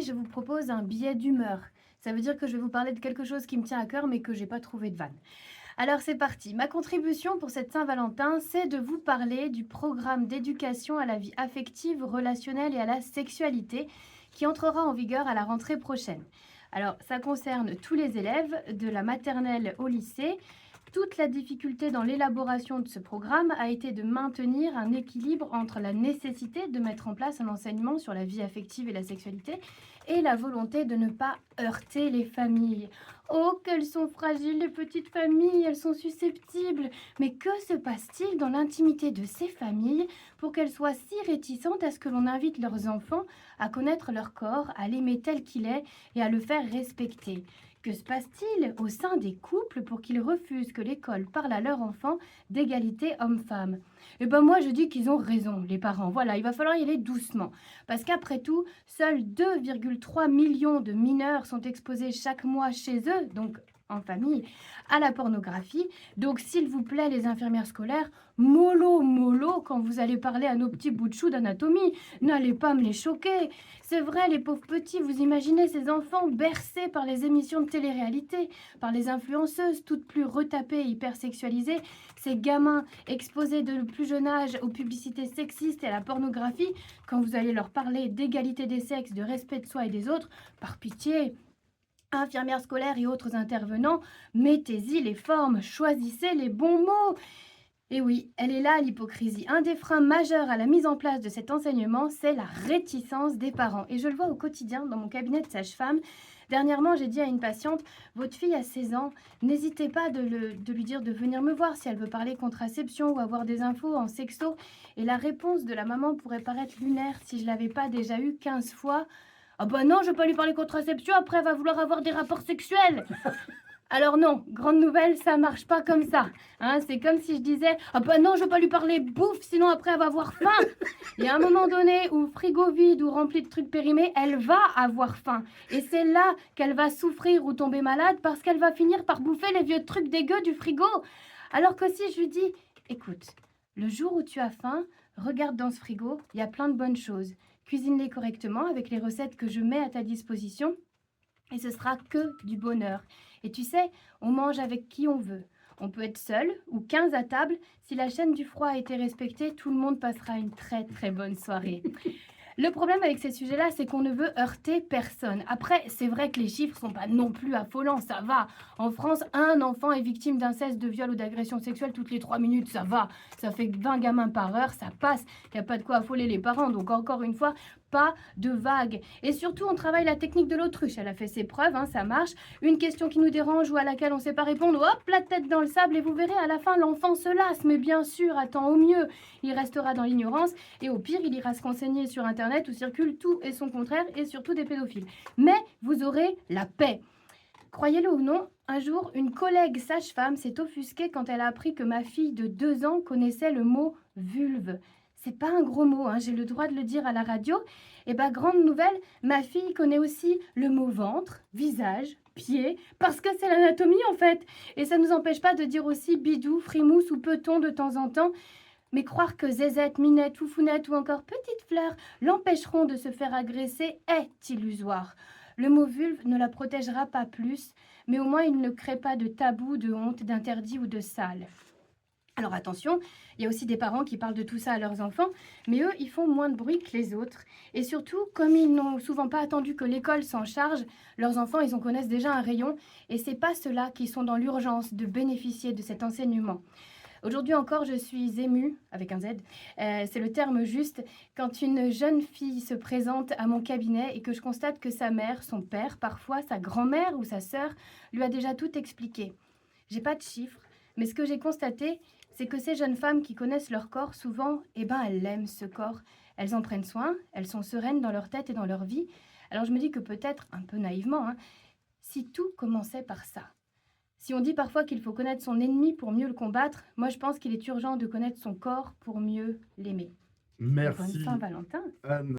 je vous propose un billet d'humeur. Ça veut dire que je vais vous parler de quelque chose qui me tient à cœur, mais que j'ai pas trouvé de vanne. Alors c'est parti. Ma contribution pour cette Saint-Valentin, c'est de vous parler du programme d'éducation à la vie affective, relationnelle et à la sexualité qui entrera en vigueur à la rentrée prochaine. Alors ça concerne tous les élèves, de la maternelle au lycée. Toute la difficulté dans l'élaboration de ce programme a été de maintenir un équilibre entre la nécessité de mettre en place un enseignement sur la vie affective et la sexualité et la volonté de ne pas heurter les familles. Oh, qu'elles sont fragiles, les petites familles, elles sont susceptibles. Mais que se passe-t-il dans l'intimité de ces familles pour qu'elles soient si réticentes à ce que l'on invite leurs enfants à connaître leur corps, à l'aimer tel qu'il est et à le faire respecter? Que se passe-t-il au sein des couples pour qu'ils refusent que l'école parle à leurs enfants d'égalité homme-femme? Eh ben moi je dis qu'ils ont raison, les parents. Voilà, il va falloir y aller doucement. Parce qu'après tout, seuls 2,3 millions de mineurs sont exposés chaque mois chez eux, donc en famille, à la pornographie. Donc s'il vous plaît, les infirmières scolaires, mollo, mollo, quand vous allez parler à nos petits bouts de chou d'anatomie, n'allez pas me les choquer. C'est vrai, les pauvres petits, vous imaginez ces enfants bercés par les émissions de télé-réalité, par les influenceuses toutes plus retapées, hyper sexualisées, ces gamins exposés de plus jeune âge aux publicités sexistes et à la pornographie, quand vous allez leur parler d'égalité des sexes, de respect de soi et des autres, par pitié, infirmières scolaires et autres intervenants, mettez-y les formes, choisissez les bons mots. Et oui, elle est là l'hypocrisie. Un des freins majeurs à la mise en place de cet enseignement, c'est la réticence des parents. Et je le vois au quotidien dans mon cabinet de sage-femme. Dernièrement, j'ai dit à une patiente, votre fille a 16 ans, n'hésitez pas de lui dire de venir me voir si elle veut parler contraception ou avoir des infos en sexto. Et la réponse de la maman pourrait paraître lunaire si je l'avais pas déjà eu 15 fois. Ah bah non, je vais pas lui parler contraception, après elle va vouloir avoir des rapports sexuels. Alors non, grande nouvelle, ça marche pas comme ça. Hein, c'est comme si je disais, ah bah non, je vais pas lui parler bouffe, sinon après elle va avoir faim. Il y a un moment donné où frigo vide ou rempli de trucs périmés, elle va avoir faim. Et c'est là qu'elle va souffrir ou tomber malade parce qu'elle va finir par bouffer les vieux trucs dégueux du frigo. Alors que si je lui dis, écoute, le jour où tu as faim, regarde dans ce frigo, il y a plein de bonnes choses. Cuisine-les correctement avec les recettes que je mets à ta disposition et ce sera que du bonheur. Et tu sais, on mange avec qui on veut. On peut être seul ou 15 à table. Si la chaîne du froid a été respectée, tout le monde passera une très très bonne soirée. Le problème avec ces sujets-là, c'est qu'on ne veut heurter personne. Après, c'est vrai que les chiffres sont pas non plus affolants, ça va. En France, un enfant est victime d'inceste, de viol ou d'agression sexuelle toutes les 3 minutes, ça va. Ça fait 20 gamins par heure, ça passe. Il n'y a pas de quoi affoler les parents. Donc encore une fois, pas de vagues. Et surtout, on travaille la technique de l'autruche. Elle a fait ses preuves, hein, ça marche. Une question qui nous dérange ou à laquelle on ne sait pas répondre, hop, la tête dans le sable et vous verrez, à la fin, l'enfant se lasse. Mais bien sûr, attends au mieux. Il restera dans l'ignorance et au pire, il ira se renseigner sur Internet où circule tout et son contraire et surtout des pédophiles. Mais vous aurez la paix. Croyez-le ou non, un jour, une collègue sage-femme s'est offusquée quand elle a appris que ma fille de 2 ans connaissait le mot vulve. C'est pas un gros mot, hein, j'ai le droit de le dire à la radio. Et bah, grande nouvelle, ma fille connaît aussi le mot ventre, visage, pied, parce que c'est l'anatomie en fait. Et ça nous empêche pas de dire aussi bidou, frimousse ou peton de temps en temps. Mais croire que zézette, minette, foufounette ou encore petite fleur l'empêcheront de se faire agresser est illusoire. Le mot vulve ne la protégera pas plus, mais au moins il ne crée pas de tabou, de honte, d'interdit ou de sale. Alors attention, il y a aussi des parents qui parlent de tout ça à leurs enfants, mais eux, ils font moins de bruit que les autres. Et surtout, comme ils n'ont souvent pas attendu que l'école s'en charge, leurs enfants, ils en connaissent déjà un rayon, et c'est pas ceux-là qui sont dans l'urgence de bénéficier de cet enseignement. Aujourd'hui encore, je suis émue, avec un Z, c'est le terme juste, quand une jeune fille se présente à mon cabinet et que je constate que sa mère, son père, parfois sa grand-mère ou sa sœur, lui a déjà tout expliqué. J'ai pas de chiffres, mais ce que j'ai constaté, c'est que ces jeunes femmes qui connaissent leur corps, souvent, elles aiment ce corps. Elles en prennent soin, elles sont sereines dans leur tête et dans leur vie. Alors je me dis que peut-être, un peu naïvement, si tout commençait par ça. Si on dit parfois qu'il faut connaître son ennemi pour mieux le combattre, moi je pense qu'il est urgent de connaître son corps pour mieux l'aimer. Et bonne Merci Saint-Valentin! Anne.